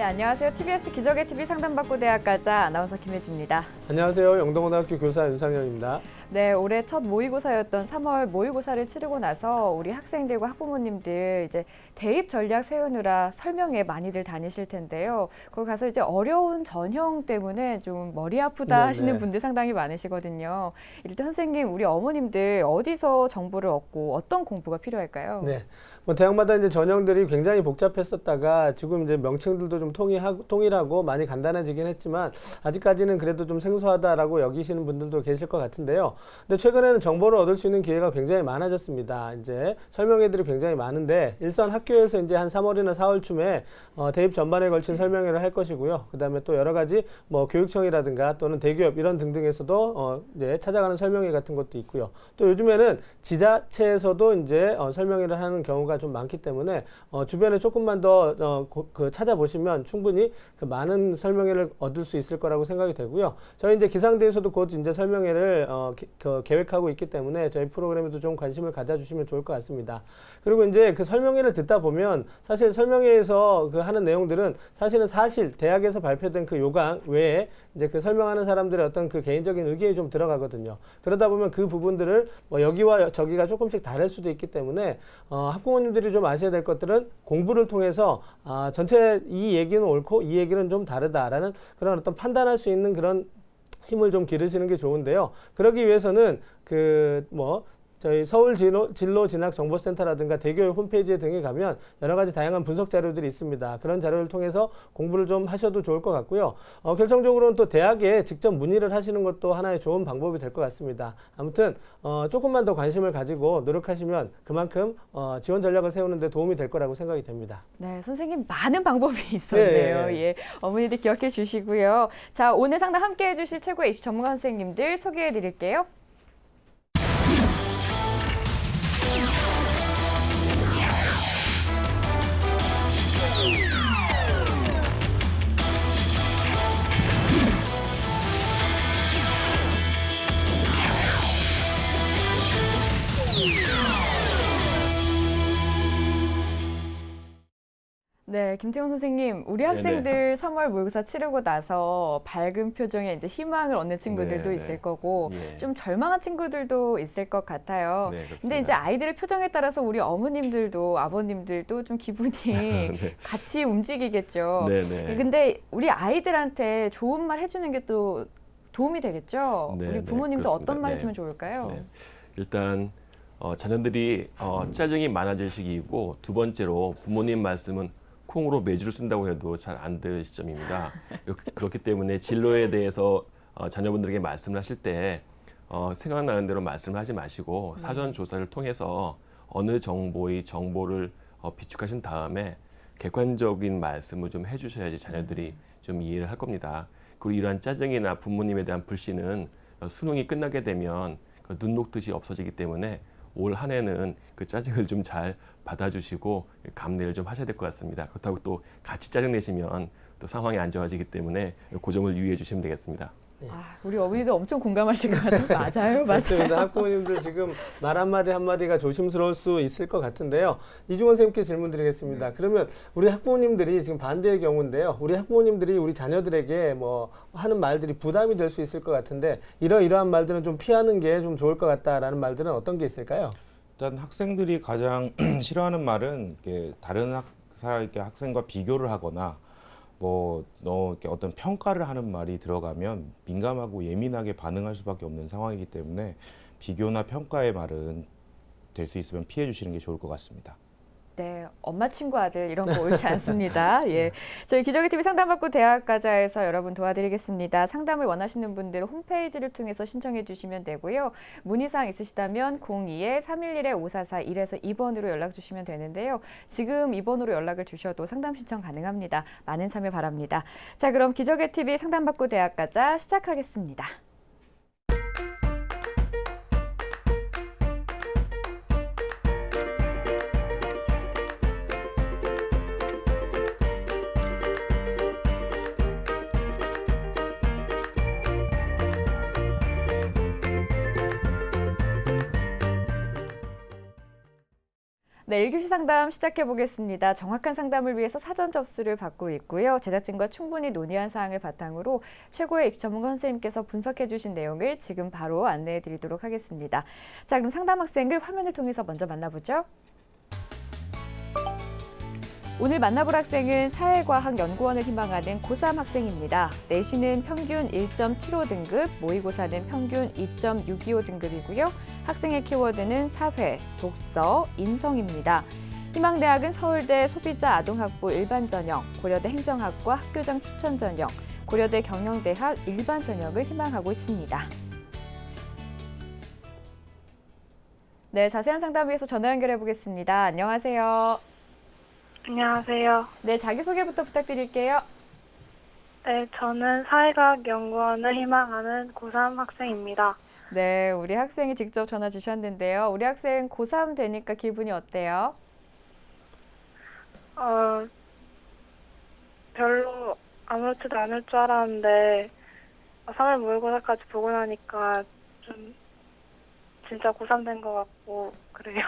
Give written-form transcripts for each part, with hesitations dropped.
네, 안녕하세요. TBS 기적의 TV 상담받고 대학가자 아나운서 김혜주입니다. 안녕하세요. 영동고등학교 교사 윤상현입니다. 네, 올해 첫 모의고사였던 3월 모의고사를 치르고 나서 우리 학생들과 학부모님들 이제 대입 전략 세우느라 설명회 많이들 다니실 텐데요. 거기 가서 이제 어려운 전형 때문에 좀 머리 아프다 하시는 분들 상당히 많으시거든요. 일단 선생님, 우리 어머님들 어디서 정보를 얻고 어떤 공부가 필요할까요? 네. 대학마다 이제 전형들이 굉장히 복잡했었다가 지금 이제 명칭들도 좀 통일하고 많이 간단해지긴 했지만 아직까지는 그래도 좀 생소하다라고 여기시는 분들도 계실 것 같은데요. 근데 최근에는 정보를 얻을 수 있는 기회가 굉장히 많아졌습니다. 이제 설명회들이 굉장히 많은데 일선 학교에서 이제 한 3월이나 4월쯤에 대입 전반에 걸친 설명회를 할 것이고요. 그다음에 또 여러 가지 뭐 교육청이라든가 또는 대기업 이런 등등에서도 이제 찾아가는 설명회 같은 것도 있고요. 또 요즘에는 지자체에서도 이제 설명회를 하는 경우가 좀 많기 때문에 주변에 조금만 더 찾아보시면 충분히 그 많은 설명회를 얻을 수 있을 거라고 생각이 되고요. 저희 이제 기상대에서도 곧 이제 설명회를 계획하고 있기 때문에 저희 프로그램에도 좀 관심을 가져주시면 좋을 것 같습니다. 그리고 이제 그 설명회를 듣다 보면 사실 설명회에서 그 하는 내용들은 사실은 대학에서 발표된 그 요강 외에 이제 그 설명하는 사람들의 어떤 그 개인적인 의견이 좀 들어가거든요. 그러다 보면 그 부분들을 뭐 여기와 저기가 조금씩 다를 수도 있기 때문에 학부모님들이 좀 아셔야 될 것들은 공부를 통해서 전체 이 얘기는 옳고 이 얘기는 좀 다르다라는 그런 어떤 판단할 수 있는 그런 힘을 좀 기르시는 게 좋은데요. 그러기 위해서는 저희 서울 진로 진학 정보센터라든가 대교육 홈페이지 등에 가면 여러 가지 다양한 분석 자료들이 있습니다. 그런 자료를 통해서 공부를 좀 하셔도 좋을 것 같고요. 결정적으로는 또 대학에 직접 문의를 하시는 것도 하나의 좋은 방법이 될 것 같습니다. 아무튼 조금만 더 관심을 가지고 노력하시면 그만큼 지원 전략을 세우는 데 도움이 될 거라고 생각이 됩니다. 네, 선생님 많은 방법이 있었네요. 네. 예, 어머니들 기억해 주시고요. 자, 오늘 상담 함께 해주실 최고의 입시 전문가 선생님들 소개해 드릴게요. 네, 김태훈 선생님, 우리 학생들 3월 모의고사 치르고 나서 밝은 표정에 이제 희망을 얻는 친구들도 있을 거고 좀 절망한 친구들도 있을 것 같아요. 근데 이제 아이들의 표정에 따라서 우리 어머님들도 아버님들도 좀 기분이 같이 움직이겠죠. 근데 우리 아이들한테 좋은 말 해주는 게 또 도움이 되겠죠. 우리 부모님도 어떤 말 해주면 좋을까요? 일단 자녀들이 짜증이 많아질 시기이고 두 번째로 부모님 말씀은 콩으로 매주를 쓴다고 해도 잘 안 될 시점입니다. 그렇기 때문에 진로에 대해서 자녀분들에게 말씀을 하실 때 생각나는 대로 말씀을 하지 마시고 사전 조사를 통해서 어느 정보를 비축하신 다음에 객관적인 말씀을 좀 해주셔야지 자녀들이 좀 이해를 할 겁니다. 그리고 이러한 짜증이나 부모님에 대한 불신은 수능이 끝나게 되면 눈 녹듯이 없어지기 때문에 올 한 해는 그 짜증을 좀 잘 받아주시고 감내를 좀 하셔야 될 것 같습니다. 그렇다고 또 같이 짜증 내시면 또 상황이 안 좋아지기 때문에 그 점을 유의해 주시면 되겠습니다. 우리 어머니도 엄청 공감하실 것 같아요. 맞아요. 맞습니다. 학부모님들 지금 말 한마디 한마디가 조심스러울 수 있을 것 같은데요. 이중원 선생님께 질문 드리겠습니다. 그러면 우리 학부모님들이 지금 반대의 경우인데요. 우리 학부모님들이 우리 자녀들에게 뭐 하는 말들이 부담이 될 수 있을 것 같은데 이러한 말들은 좀 피하는 게 좀 좋을 것 같다라는 말들은 어떤 게 있을까요? 일단 학생들이 가장 싫어하는 말은 다른 학생과 비교를 하거나 이렇게 어떤 평가를 하는 말이 들어가면 민감하고 예민하게 반응할 수밖에 없는 상황이기 때문에 비교나 평가의 말은 될 수 있으면 피해 주시는 게 좋을 것 같습니다. 네, 엄마 친구 아들 이런 거 옳지 않습니다. 예, 저희 기적의 TV 상담받고 대학가자에서 여러분 도와드리겠습니다. 상담을 원하시는 분들 홈페이지를 통해서 신청해 주시면 되고요. 문의사항 있으시다면 02-311-5441에서 2번으로 연락 주시면 되는데요. 지금 2번으로 연락을 주셔도 상담 신청 가능합니다. 많은 참여 바랍니다. 자, 그럼 기적의 TV 상담받고 대학가자 시작하겠습니다. 네, 1교시 상담 시작해 보겠습니다. 정확한 상담을 위해서 사전 접수를 받고 있고요. 제작진과 충분히 논의한 사항을 바탕으로 최고의 입시 전문가 선생님께서 분석해 주신 내용을 지금 바로 안내해 드리도록 하겠습니다. 자, 그럼 상담 학생을 화면을 통해서 먼저 만나보죠. 오늘 만나볼 학생은 사회과학연구원을 희망하는 고3 학생입니다. 내신은 평균 1.75등급, 모의고사는 평균 2.625 등급이고요. 학생의 키워드는 사회, 독서, 인성입니다. 희망대학은 서울대 소비자 아동학부 일반전형, 고려대 행정학과 학교장 추천전형, 고려대 경영대학 일반전형을 희망하고 있습니다. 네, 자세한 상담 위해서 전화 연결해 보겠습니다. 안녕하세요. 안녕하세요. 네, 자기소개부터 부탁드릴게요. 네, 저는 사회과학연구원을 희망하는 고3 학생입니다. 네, 우리 학생이 직접 전화 주셨는데요. 우리 학생 고3 되니까 기분이 어때요? 별로 아무렇지도 않을 줄 알았는데 3월 모의고사까지 보고 나니까 좀 진짜 고3 된 것 같고 그래요.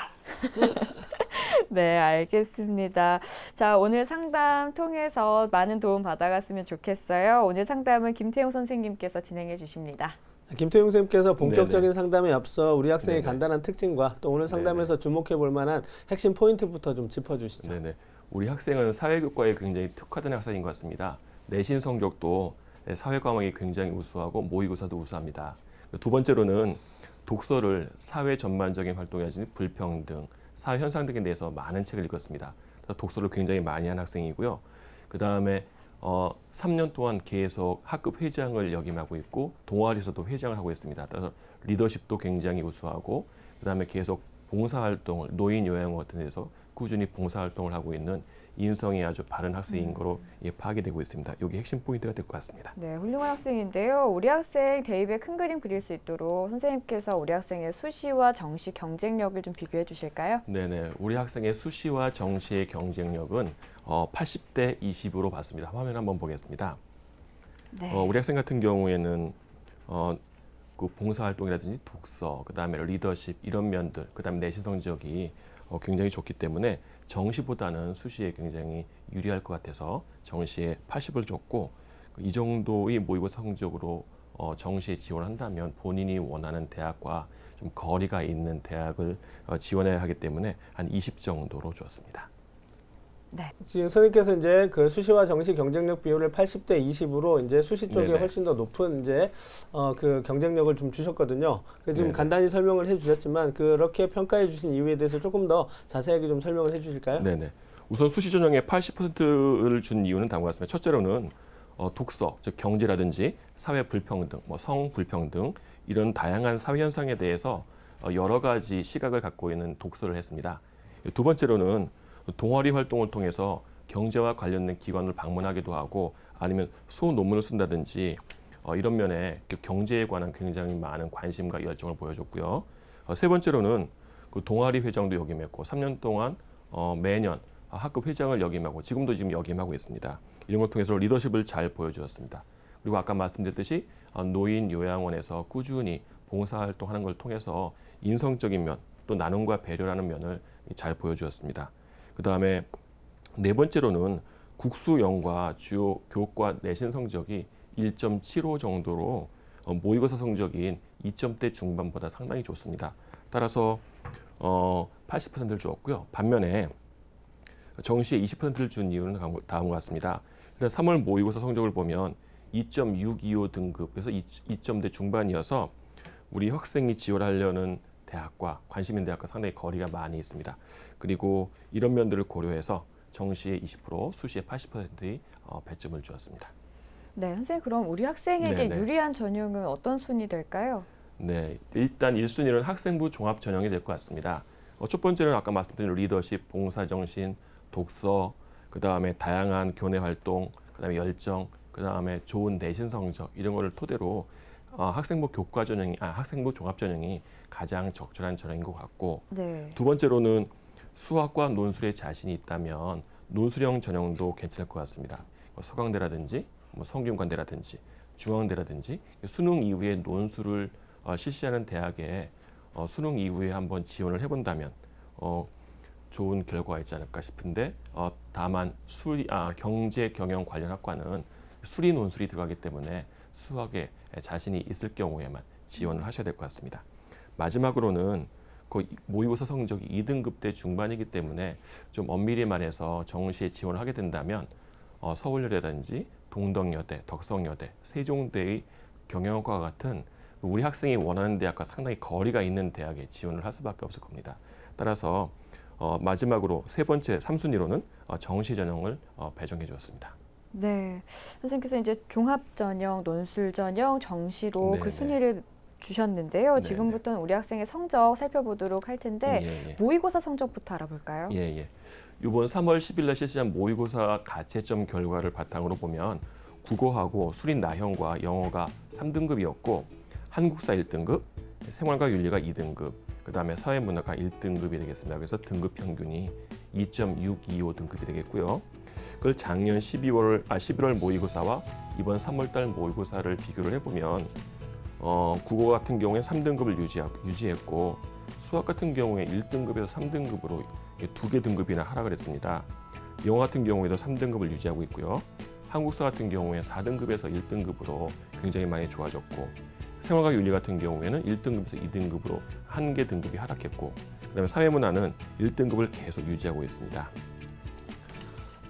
네, 알겠습니다. 자, 오늘 상담 통해서 많은 도움 받아갔으면 좋겠어요. 오늘 상담은 김태용 선생님께서 진행해 주십니다. 김태용 선생님께서 본격적인 네네. 상담에 앞서 우리 학생의 네네. 간단한 특징과 또 오늘 상담에서 주목해 볼 만한 핵심 포인트부터 좀 짚어주시죠. 네네. 우리 학생은 사회교과에 굉장히 특화된 학생인 것 같습니다. 내신 성적도 사회 과목이 굉장히 우수하고 모의고사도 우수합니다. 두 번째로는 독서를 사회 전반적인 활동이라든지 불평등, 사회 현상 등에 대해서 많은 책을 읽었습니다. 그래서 독서를 굉장히 많이 한 학생이고요. 그 다음에 3년 동안 계속 학급 회장을 역임하고 있고 동아리에서도 회장을 하고 있습니다. 따라서 리더십도 굉장히 우수하고 그 다음에 계속 봉사활동을 노인 요양원 같은 데서 꾸준히 봉사활동을 하고 있는 인성이 아주 바른 학생인 거로 파악이 되고 있습니다. 이게 핵심 포인트가 될 것 같습니다. 네, 훌륭한 학생인데요. 우리 학생 대입에 큰 그림 그릴 수 있도록 선생님께서 우리 학생의 수시와 정시 경쟁력을 좀 비교해 주실까요? 네네. 우리 학생의 수시와 정시의 경쟁력은 80대 20으로 봤습니다. 화면 한번 보겠습니다. 네. 우리 학생 같은 경우에는 그 봉사활동이라든지 독서, 그 다음에 리더십 이런 면들, 그 다음에 내신 성적이 굉장히 좋기 때문에 정시보다는 수시에 굉장히 유리할 것 같아서 정시에 80을 줬고 이 정도의 모의고사 성적으로 정시에 지원한다면 본인이 원하는 대학과 좀 거리가 있는 대학을 지원해야 하기 때문에 한 20 정도로 줬습니다. 네. 지금 선생님께서 이제 그 수시와 정시 경쟁력 비율을 80대 20으로 이제 수시 쪽에 네네. 훨씬 더 높은 이제 그 경쟁력을 좀 주셨거든요. 그래서 지금 네네. 간단히 설명을 해주셨지만 그렇게 평가해 주신 이유에 대해서 조금 더 자세하게 좀 설명을 해주실까요? 네네. 우선 수시 전형에 80%를 준 이유는 다음과 같습니다. 첫째로는 독서, 즉 경제라든지 사회 불평등, 성 불평등 이런 다양한 사회 현상에 대해서 여러 가지 시각을 갖고 있는 독서를 했습니다. 두 번째로는 동아리 활동을 통해서 경제와 관련된 기관을 방문하기도 하고 아니면 소논문을 쓴다든지 이런 면에 경제에 관한 굉장히 많은 관심과 열정을 보여줬고요. 세 번째로는 그 동아리 회장도 역임했고 3년 동안 매년 학급 회장을 역임하고 지금 역임하고 있습니다. 이런 걸 통해서 리더십을 잘 보여주었습니다. 그리고 아까 말씀드렸듯이 노인 요양원에서 꾸준히 봉사활동하는 걸 통해서 인성적인 면, 또 나눔과 배려라는 면을 잘 보여주었습니다. 그 다음에 네 번째로는 국수영과 주요 교과 내신 성적이 1.75 정도로 모의고사 성적인 2점대 중반보다 상당히 좋습니다. 따라서 80%를 주었고요. 반면에 정시에 20%를 준 이유는 다음과 같습니다. 일단 3월 모의고사 성적을 보면 2.625 등급에서 2점대 중반이어서 우리 학생이 지원하려는 대학과 관심 있는 대학과 상당히 거리가 많이 있습니다. 그리고 이런 면들을 고려해서 정시에 20%, 수시에 80%의 배점을 주었습니다. 네, 선생님 그럼 우리 학생에게 네네. 유리한 전형은 어떤 순위 될까요? 네, 일단 1순위는 학생부 종합 전형이 될 것 같습니다. 첫 번째는 아까 말씀드린 리더십, 봉사정신, 독서, 그 다음에 다양한 교내 활동, 그 다음에 열정, 그 다음에 좋은 내신 성적 이런 거를 토대로 학생부 학생부 종합 전형이 가장 적절한 전형인 것 같고 네. 두 번째로는 수학과 논술에 자신이 있다면 논술형 전형도 괜찮을 것 같습니다. 서강대라든지 성균관대라든지 중앙대라든지 수능 이후에 논술을 실시하는 대학에 수능 이후에 한번 지원을 해본다면 좋은 결과가 있지 않을까 싶은데 다만 경제 경영 관련 학과는 수리 논술이 들어가기 때문에 수학에 자신이 있을 경우에만 지원을 하셔야 될 것 같습니다. 마지막으로는 그 모의고사 성적이 2등급대 중반이기 때문에 좀 엄밀히 말해서 정시에 지원을 하게 된다면 서울여대라든지 동덕여대, 덕성여대, 세종대의 경영학과 같은 우리 학생이 원하는 대학과 상당히 거리가 있는 대학에 지원을 할 수밖에 없을 겁니다. 따라서 마지막으로 세 번째 3순위로는 정시 전형을 배정해 주었습니다. 네, 선생님께서 이제 종합 전형, 논술 전형, 정시로 그 네네. 순위를 주셨는데요. 네네. 지금부터는 우리 학생의 성적 살펴보도록 할 텐데 예. 모의고사 성적부터 알아볼까요? 예. 이번 3월 10일 날 실시한 모의고사 가채점 결과를 바탕으로 보면 국어하고 수린 나형과 영어가 3등급이었고 한국사 1등급, 생활과 윤리가 2등급, 그다음에 사회문화가 1등급이 되겠습니다. 그래서 등급 평균이 2.625 등급이 되겠고요. 그걸 작년 11월 모의고사와 이번 3월달 모의고사를 비교를 해보면 국어 같은 경우에 3등급을 유지했고 수학 같은 경우에 1등급에서 3등급으로 2개 등급이나 하락을 했습니다. 영어 같은 경우에도 3등급을 유지하고 있고요. 한국사 같은 경우에 4등급에서 1등급으로 굉장히 많이 좋아졌고 생활과 윤리 같은 경우에는 1등급에서 2등급으로 1개 등급이 하락했고 그다음에 사회문화는 1등급을 계속 유지하고 있습니다.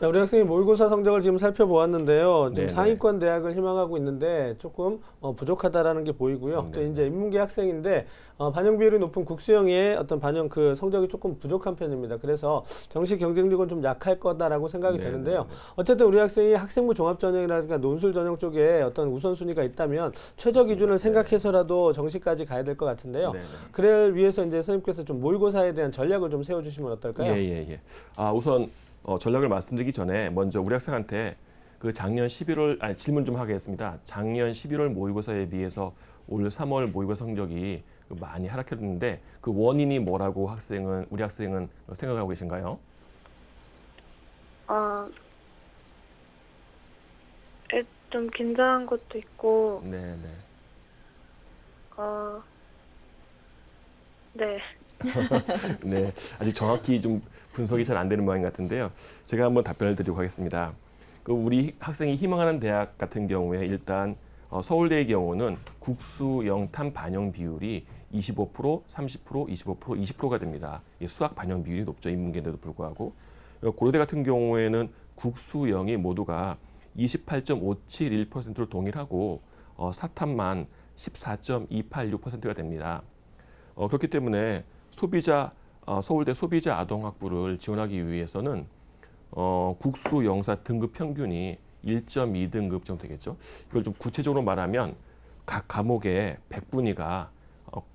자, 우리 학생이 모의고사 성적을 지금 살펴보았는데요. 지금 네네. 상위권 대학을 희망하고 있는데 조금 부족하다라는 게 보이고요. 또 네네. 이제 인문계 학생인데 반영 비율이 높은 국수형의 어떤 반영 그 성적이 조금 부족한 편입니다. 그래서 정시 경쟁력은 좀 약할 거다라고 생각이 네네네. 되는데요. 어쨌든 우리 학생이 학생부 종합 전형이라든가 논술 전형 쪽에 어떤 우선순위가 있다면 최저 기준을 생각해서라도 정시까지 가야 될 것 같은데요. 네네. 그를 위해서 이제 선생님께서 좀 모의고사에 대한 전략을 좀 세워주시면 어떨까요? 예. 우선 전략을 말씀드리기 전에 먼저 우리 학생한테 그 작년 11월 질문 좀 하겠습니다. 작년 11월 모의고사에 비해서 올 3월 모의고사 성적이 많이 하락했는데 그 원인이 뭐라고 우리 학생은 생각하고 계신가요? 좀 긴장한 것도 있고, 네. 네. 네, 아직 정확히 좀 분석이 잘 안 되는 모양 같은데요. 제가 한번 답변을 드리도록 하겠습니다. 우리 학생이 희망하는 대학 같은 경우에 일단 서울대의 경우는 국수 영탐 반영 비율이 25%, 30%, 25%, 20%가 됩니다. 수학 반영 비율이 높죠. 인문계인데도 불구하고. 고려대 같은 경우에는 국수 영이 모두가 28.571%로 동일하고 사탐만 14.286%가 됩니다. 그렇기 때문에 서울대 소비자 아동학부를 지원하기 위해서는 국수 영사 등급 평균이 1.2등급 정도 되겠죠. 이걸 좀 구체적으로 말하면 각 과목의 100분위가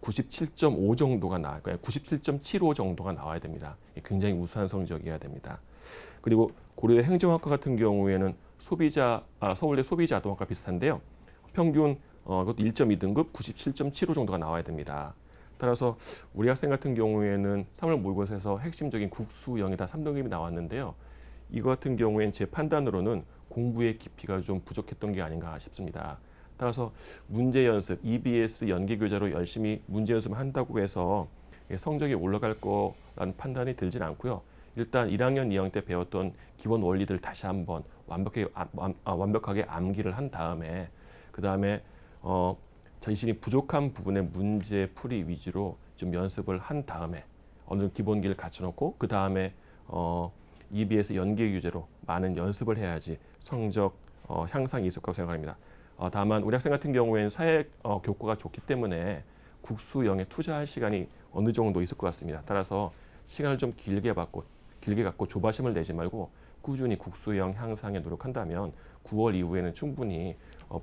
97.5 정도가 나와요. 97.75 정도가 나와야 됩니다. 굉장히 우수한 성적이어야 됩니다. 그리고 고려대 행정학과 같은 경우에는 서울대 소비자 아동학과 비슷한데요. 평균 그것도 1.2등급 97.75 정도가 나와야 됩니다. 따라서 우리 학생 같은 경우에는 3월 모의고사에서 핵심적인 국수형이다 3등급이 나왔는데요. 이거 같은 경우에는 제 판단으로는 공부의 깊이가 좀 부족했던 게 아닌가 싶습니다. 따라서 문제 연습, EBS 연계 교재로 열심히 문제 연습을 한다고 해서 성적이 올라갈 거라는 판단이 들진 않고요. 일단 1학년, 2학년 때 배웠던 기본 원리들 다시 한번 완벽하게 암기를 한 다음에 그 다음에 자신이 부족한 부분의 문제 풀이 위주로 좀 연습을 한 다음에 어느 정도 기본기를 갖춰놓고 그 다음에 EBS 연계 교재로 많은 연습을 해야지 성적 향상이 있을 거라고 생각합니다. 다만 우리 학생 같은 경우에는 사회 교과가 좋기 때문에 국수형에 투자할 시간이 어느 정도 있을 것 같습니다. 따라서 시간을 좀 길게 갖고 조바심을 내지 말고 꾸준히 국수형 향상에 노력한다면 9월 이후에는 충분히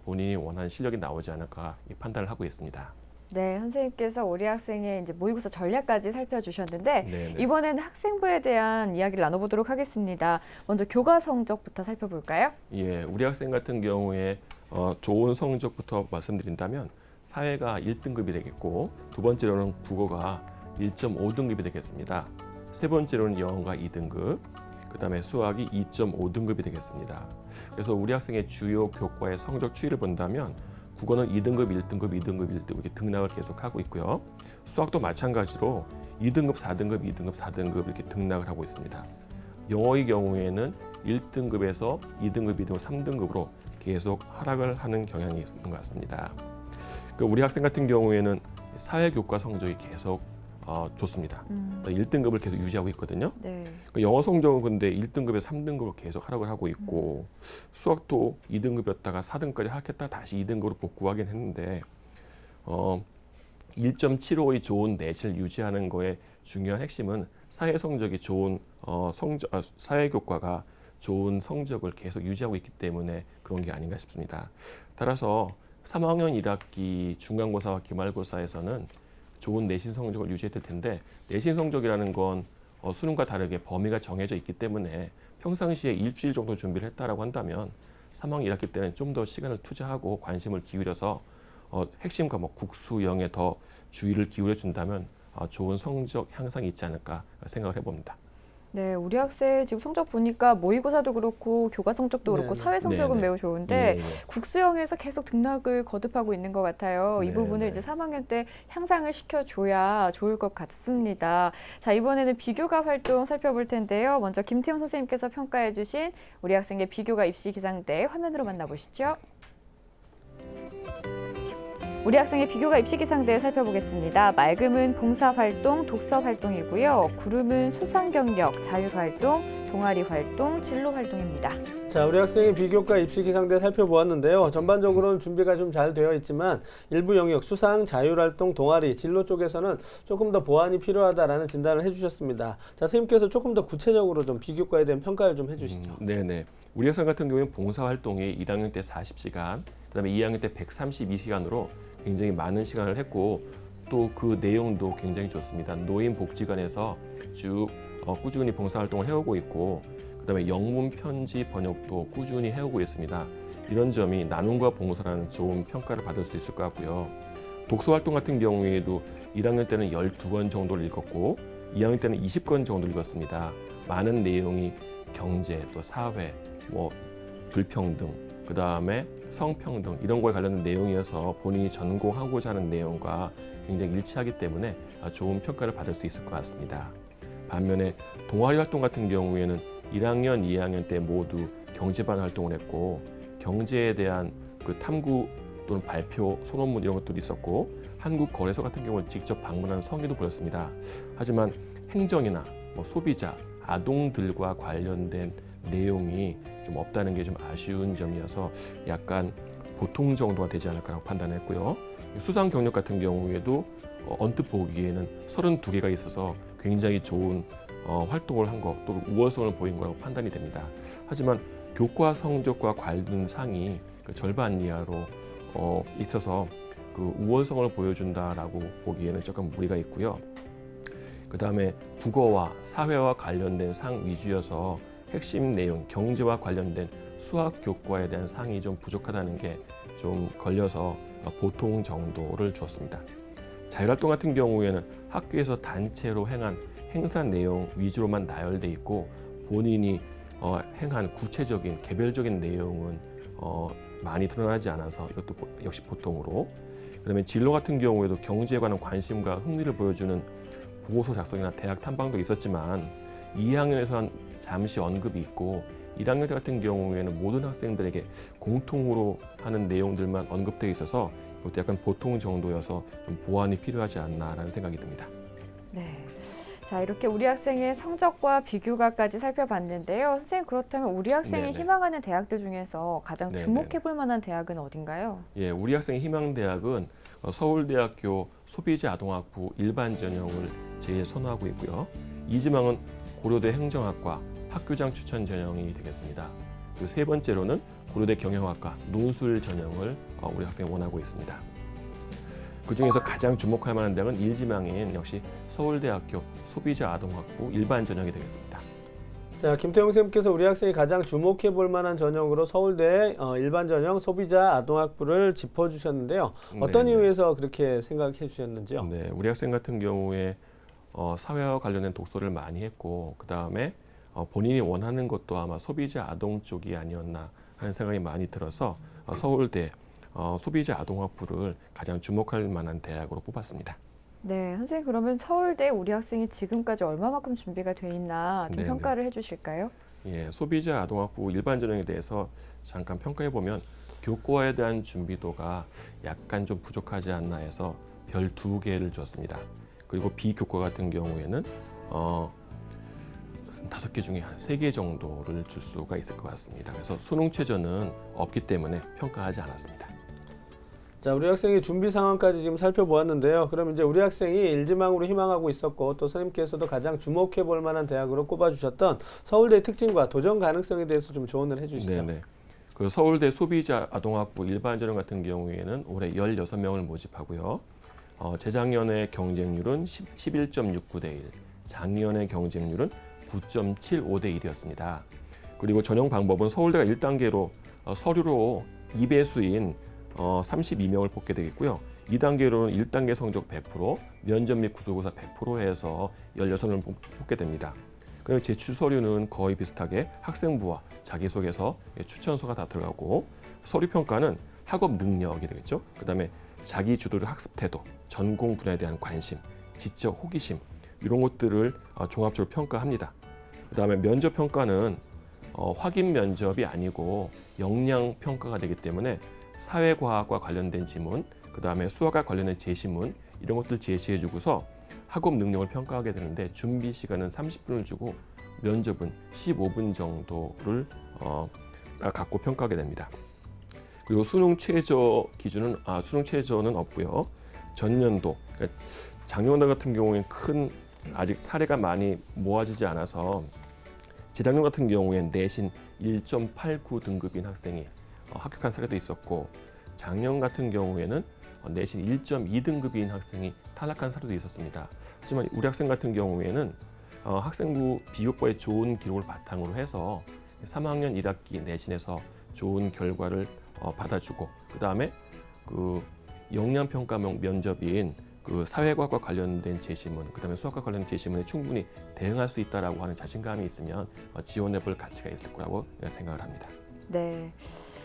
본인이 원하는 실력이 나오지 않을까 판단을 하고 있습니다. 네, 선생님께서 우리 학생의 이제 모의고사 전략까지 살펴주셨는데 네네. 이번에는 학생부에 대한 이야기를 나눠보도록 하겠습니다. 먼저 교과 성적부터 살펴볼까요? 예, 우리 학생 같은 경우에 좋은 성적부터 말씀드린다면 사회가 1등급이 되겠고 두 번째로는 국어가 1.5등급이 되겠습니다. 세 번째로는 영어가 2등급, 그 다음에 수학이 2.5등급이 되겠습니다. 그래서 우리 학생의 주요 교과의 성적 추이를 본다면 국어는 2등급, 1등급, 2등급, 1등급 이렇게 등락을 계속하고 있고요. 수학도 마찬가지로 2등급, 4등급, 2등급, 4등급 이렇게 등락을 하고 있습니다. 영어의 경우에는 1등급에서 2등급, 2등급, 3등급으로 계속 하락을 하는 경향이 있는 것 같습니다. 우리 학생 같은 경우에는 사회교과 성적이 계속 좋습니다. 1등급을 계속 유지하고 있거든요. 네. 영어 성적은 근데 1등급에서 3등급으로 계속 하락을 하고 있고 수학도 2등급이었다가 4등급까지 하락했다가 다시 2등급으로 복구하긴 했는데 1.75의 좋은 내신을 유지하는 거에 중요한 핵심은 사회 성적이 좋은 사회 교과가 좋은 성적을 계속 유지하고 있기 때문에 그런 게 아닌가 싶습니다. 따라서 3학년 1학기 중간고사와 기말고사에서는 좋은 내신 성적을 유지해야 될 텐데 내신 성적이라는 건 수능과 다르게 범위가 정해져 있기 때문에 평상시에 일주일 정도 준비를 했다라고 한다면 3학년 1학기 때는 좀 더 시간을 투자하고 관심을 기울여서 핵심 과목 국수, 영에 더 주의를 기울여 준다면 좋은 성적 향상이 있지 않을까 생각을 해봅니다. 네, 우리 학생 지금 성적 보니까 모의고사도 그렇고 교과 성적도 그렇고 사회 성적은 매우 좋은데 국수형에서 계속 등락을 거듭하고 있는 것 같아요. 이 부분을 이제 3학년 때 향상을 시켜줘야 좋을 것 같습니다. 자, 이번에는 비교과 활동 살펴볼 텐데요. 먼저 김태형 선생님께서 평가해 주신 우리 학생의 비교과 입시 기상대 화면으로 만나보시죠. 우리 학생의 비교과 입시 기상대 살펴보겠습니다. 맑음은 봉사활동, 독서활동이고요. 구름은 수상경력, 자율활동, 동아리활동, 진로활동입니다. 자, 우리 학생의 비교과 입시 기상대 살펴보았는데요. 전반적으로는 준비가 좀 잘 되어 있지만 일부 영역, 수상, 자율활동, 동아리, 진로 쪽에서는 조금 더 보완이 필요하다라는 진단을 해주셨습니다. 자, 선생님께서 조금 더 구체적으로 좀 비교과에 대한 평가를 좀 해주시죠. 네네. 우리 학생 같은 경우에는 봉사활동이 1학년 때 40시간, 그다음에 2학년 때 132시간으로 굉장히 많은 시간을 했고 또 그 내용도 굉장히 좋습니다. 노인복지관에서 쭉 꾸준히 봉사활동을 해오고 있고 그다음에 영문 편지 번역도 꾸준히 해오고 있습니다. 이런 점이 나눔과 봉사라는 좋은 평가를 받을 수 있을 것 같고요. 독서활동 같은 경우에도 1학년 때는 12권 정도를 읽었고 2학년 때는 20권 정도 읽었습니다. 많은 내용이 경제, 또 사회, 불평등, 그다음에 성평등 이런 거에 관련된 내용이어서 본인이 전공하고자 하는 내용과 굉장히 일치하기 때문에 좋은 평가를 받을 수 있을 것 같습니다. 반면에 동아리 활동 같은 경우에는 1학년, 2학년 때 모두 경제반 활동을 했고 경제에 대한 그 탐구 또는 발표, 소논문 이런 것들이 있었고 한국거래소 같은 경우는 직접 방문하는 성의도 보였습니다. 하지만 행정이나 소비자, 아동들과 관련된 내용이 좀 없다는 게 좀 아쉬운 점이어서 약간 보통 정도가 되지 않을까라고 판단했고요. 수상 경력 같은 경우에도 언뜻 보기에는 32개가 있어서 굉장히 좋은 활동을 한 것, 또 우월성을 보인 거라고 판단이 됩니다. 하지만 교과 성적과 관련 상이 그 절반 이하로 있어서 그 우월성을 보여준다라고 보기에는 조금 무리가 있고요. 그 다음에 국어와 사회와 관련된 상 위주여서 핵심 내용, 경제와 관련된 수학 교과에 대한 상이 좀 부족하다는 게 좀 걸려서 보통 정도를 주었습니다. 자율활동 같은 경우에는 학교에서 단체로 행한 행사 내용 위주로만 나열돼 있고 본인이 행한 구체적인 개별적인 내용은 많이 드러나지 않아서 이것도 역시 보통으로. 그다음에 진로 같은 경우에도 경제에 관한 관심과 흥미를 보여주는 보고서 작성이나 대학 탐방도 있었지만 2학년에서는 잠시 언급이 있고 1학년 때 같은 경우에는 모든 학생들에게 공통으로 하는 내용들만 언급되어 있어서 이것도 약간 보통 정도여서 좀 보완이 필요하지 않나라는 생각이 듭니다. 네. 자, 이렇게 우리 학생의 성적과 비교과까지 살펴봤는데요. 선생님, 그렇다면 우리 학생이 희망하는 대학들 중에서 가장 주목해 볼 만한 대학은 어딘가요? 예, 우리 학생의 희망 대학은 서울대학교 소비자아동학부 일반 전형을 제일 선호하고 있고요. 이지망은 고려대 행정학과 학교장 추천 전형이 되겠습니다. 그리고 세 번째로는 고려대 경영학과 논술 전형을 우리 학생이 원하고 있습니다. 그중에서 가장 주목할 만한 대학은 1지망인 역시 서울대학교 소비자아동학부 일반 전형이 되겠습니다. 자, 김태형 선생님께서 우리 학생이 가장 주목해 볼 만한 전형으로 서울대 일반 전형 소비자아동학부를 짚어주셨는데요. 어떤 이유에서 그렇게 생각해 주셨는지요? 네, 우리 학생 같은 경우에 사회와 관련된 독서를 많이 했고 그 다음에 본인이 원하는 것도 아마 소비자 아동 쪽이 아니었나 하는 생각이 많이 들어서 서울대 소비자 아동학부를 가장 주목할 만한 대학으로 뽑았습니다. 네, 선생님 그러면 서울대 우리 학생이 지금까지 얼마만큼 준비가 돼 있나 좀 네네. 평가를 해주실까요? 예, 소비자 아동학부 일반 전형에 대해서 잠깐 평가해 보면 교과에 대한 준비도가 약간 좀 부족하지 않나 해서 별 2개를 줬습니다. 그리고 비교과 같은 경우에는 5개 중에 한 3개 정도를 줄 수가 있을 것 같습니다. 그래서 수능 최저는 없기 때문에 평가하지 않았습니다. 자, 우리 학생의 준비 상황까지 지금 살펴보았는데요. 그럼 이제 우리 학생이 일지망으로 희망하고 있었고 또 선생님께서도 가장 주목해 볼 만한 대학으로 꼽아주셨던 서울대의 특징과 도전 가능성에 대해서 좀 조언을 해주시죠. 네네. 그 서울대 소비자 아동학부 일반 전형 같은 경우에는 올해 16명을 모집하고요. 재작년의 경쟁률은 11.69대 1, 작년의 경쟁률은 9.75대 1이었습니다. 그리고 전형 방법은 서울대가 1단계로 서류로 2배수인 32명을 뽑게 되겠고요. 2단계로는 1단계 성적 100%, 면접 및 구술고사 100% 해서 16명을 뽑게 됩니다. 그리고 제출 서류는 거의 비슷하게 학생부와 자기소개서, 추천서가 다 들어가고 서류 평가는 학업 능력이 되겠죠. 그다음에 자기 주도적 학습 태도, 전공 분야에 대한 관심, 지적 호기심 이런 것들을 종합적으로 평가합니다. 그다음에 면접 평가는 확인 면접이 아니고 역량 평가가 되기 때문에 사회과학과 관련된 지문, 그다음에 수학과 관련된 제시문 이런 것들 제시해주고서 학업 능력을 평가하게 되는데 준비 시간은 30분을 주고 면접은 15분 정도를 갖고 평가하게 됩니다. 그리고 수능 최저는 없고요. 전년도, 그러니까 작년도 같은 경우에는 아직 사례가 많이 모아지지 않아서 재작년 같은 경우엔 내신 1.89 등급인 학생이 합격한 사례도 있었고 작년 같은 경우에는 내신 1.2 등급인 학생이 탈락한 사례도 있었습니다. 하지만 우리 학생 같은 경우에는 학생부 비교과의 좋은 기록을 바탕으로 해서 3학년 1학기 내신에서 좋은 결과를 받아주고 그 다음에 그 역량평가형 면접인 그 사회과학과 관련된 제시문, 그 다음에 수학과 관련된 제시문에 충분히 대응할 수 있다라고 하는 자신감이 있으면 지원해볼 가치가 있을 거라고 생각을 합니다. 네.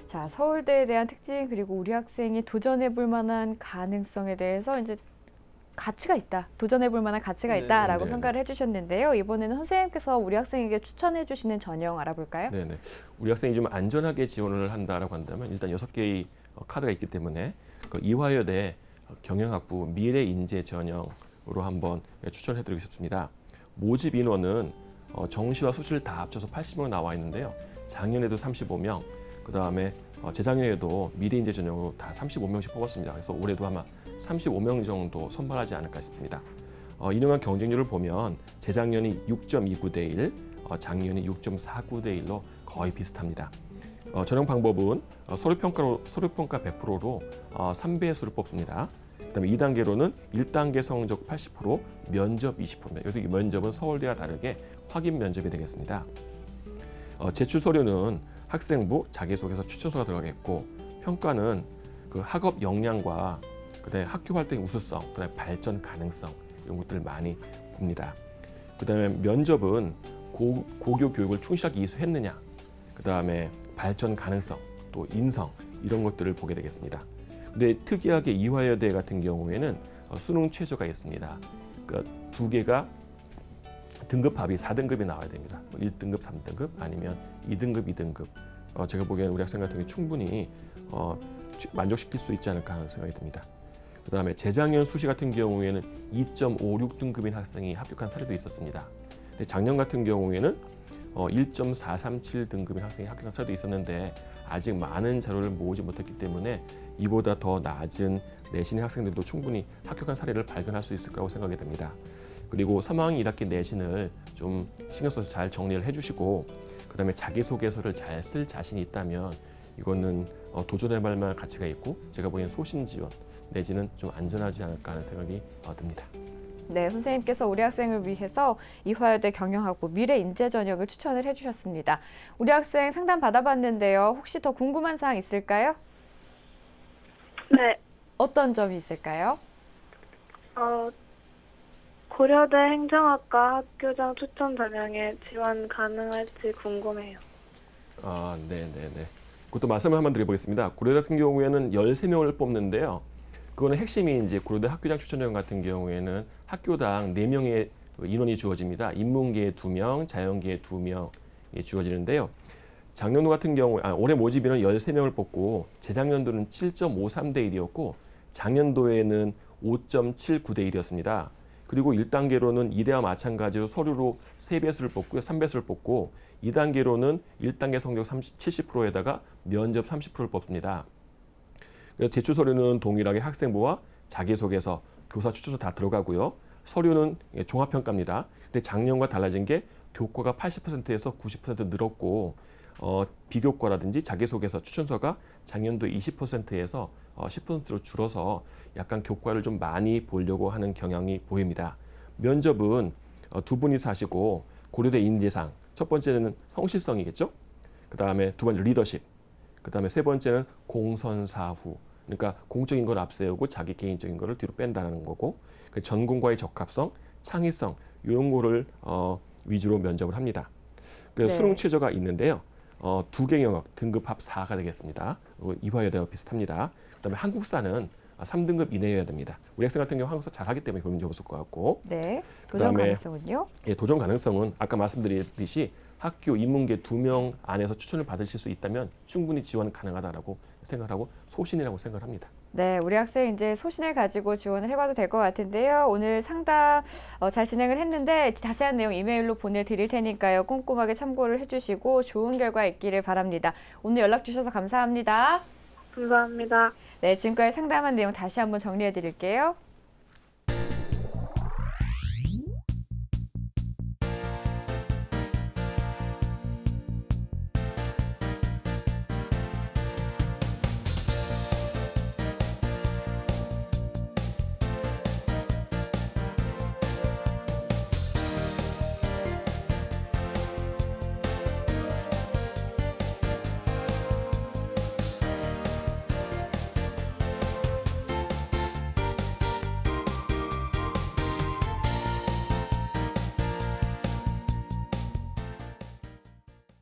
자, 서울대에 대한 특징 그리고 우리 학생이 도전해볼 만한 가능성에 대해서 이제 가치가 있다, 도전해볼 만한 가치가 있다라고 평가를 해주셨는데요. 이번에는 선생님께서 우리 학생에게 추천해주시는 전형 알아볼까요? 네네. 우리 학생이 좀 안전하게 지원을 한다라고 한다면 일단 6개의 카드가 있기 때문에 그 이화여대 경영학부 미래인재 전형으로 한번 추천해드리고 싶습니다. 모집 인원은 정시와 수시를 다 합쳐서 80명 나와 있는데요. 작년에도 35명, 그 다음에 재작년에도 미래인재 전형으로 다 35명씩 뽑았습니다. 그래서 올해도 아마 35명 정도 선발하지 않을까 싶습니다. 이능한 경쟁률을 보면 재작년이 6.29대 1, 작년이 6.49대 1로 거의 비슷합니다. 전형 방법은 서류평가 100%로 3배수를 뽑습니다. 그다음에 2단계로는 1단계 성적 80%, 면접 20%입니다. 여기서 이 면접은 서울대와 다르게 확인 면접이 되겠습니다. 제출 서류는 학생부, 자기소개서, 추천서가 들어가겠고 평가는 그 학업 역량과 그다음에 학교 활동의 우수성, 그다음에 발전 가능성 이런 것들을 많이 봅니다. 그다음에 면접은 고교 교육을 충실하게 이수했느냐, 그다음에 발전 가능성, 또 인성 이런 것들을 보게 되겠습니다. 근데 특이하게 이화여대 같은 경우에는 수능 최저가 있습니다. 그러니까 2개가 등급합이 4등급이 나와야 됩니다. 1등급, 3등급 아니면 2등급, 2등급. 제가 보기에는 우리 학생 같은 경우 충분히 만족시킬 수 있지 않을까 하는 생각이 듭니다. 그 다음에 재작년 수시 같은 경우에는 2.56등급인 학생이 합격한 사례도 있었습니다. 근데 작년 같은 경우에는 1.437 등급의 학생이 합격한 사례도 있었는데 아직 많은 자료를 모으지 못했기 때문에 이보다 더 낮은 내신의 학생들도 충분히 합격한 사례를 발견할 수 있을 거라고 생각이 됩니다. 그리고 3학년 1학기 내신을 좀 신경 써서 잘 정리를 해주시고 그 다음에 자기소개서를 잘 쓸 자신이 있다면 이거는 도전해볼 만한 가치가 있고 제가 보기엔 소신 지원 내지는 좀 안전하지 않을까 하는 생각이 듭니다. 네, 선생님께서 우리 학생을 위해서 이화여대 경영학부 미래인재 전형을 추천을 해주셨습니다. 우리 학생 상담 받아봤는데요. 혹시 더 궁금한 사항 있을까요? 네. 어떤 점이 있을까요? 고려대 행정학과 학교장 추천 전형에 지원 가능할지 궁금해요. 네네네. 그것도 말씀을 한번 드려보겠습니다. 고려 같은 경우에는 13명을 뽑는데요. 그거는 핵심이 이제 고려대 학교장 추천위원 같은 경우에는 학교당 4명의 인원이 주어집니다. 인문계에 2명, 자연계에 2명이 주어지는데요. 작년도 같은 경우 올해 모집 인원 13명을 뽑고 재작년도는 7.53대 1이었고 작년도에는 5.79대 1이었습니다. 그리고 1단계로는 2대와 마찬가지로 서류로 3배수를 뽑고요. 3배수를 뽑고 2단계로는 1단계 성적 70%에다가 면접 30%를 뽑습니다. 그래서 제출 서류는 동일하게 학생부와 자기소개서, 교사 추천서 다 들어가고요. 서류는 종합평가입니다. 근데 작년과 달라진 게 교과가 80%에서 90% 늘었고 비교과라든지 자기소개서, 추천서가 작년도 20%에서 10%로 줄어서 약간 교과를 좀 많이 보려고 하는 경향이 보입니다. 면접은 두 분이서 하시고 고려대 인재상, 첫 번째는 성실성이겠죠. 그 다음에 두 번째 리더십, 그 다음에 세 번째는 공선사후. 그러니까 공적인 걸 앞세우고 자기 개인적인 거를 뒤로 뺀다는 거고, 그 전공과의 적합성, 창의성 이런 거를 위주로 면접을 합니다. 그래서 수능 최저가 있는데요. 두 개 영역 등급 합 4가 되겠습니다. 이화여대와 비슷합니다. 그다음에 한국사는 3등급 이내여야 됩니다. 우리 학생 같은 경우 한국사 잘하기 때문에 문제 없을 것 같고. 네. 도전 가능성은요? 예, 도전 가능성은 아까 말씀드렸듯이 학교 인문계 2명 안에서 추천을 받으실 수 있다면 충분히 지원 가능하다라고 생각하고 소신이라고 생각을 합니다. 네, 우리 학생 이제 소신을 가지고 지원을 해봐도 될 것 같은데요. 오늘 상담 잘 진행을 했는데 자세한 내용 이메일로 보내드릴 테니까요. 꼼꼼하게 참고를 해주시고 좋은 결과 있기를 바랍니다. 오늘 연락 주셔서 감사합니다. 감사합니다. 네, 지금까지 상담한 내용 다시 한번 정리해드릴게요.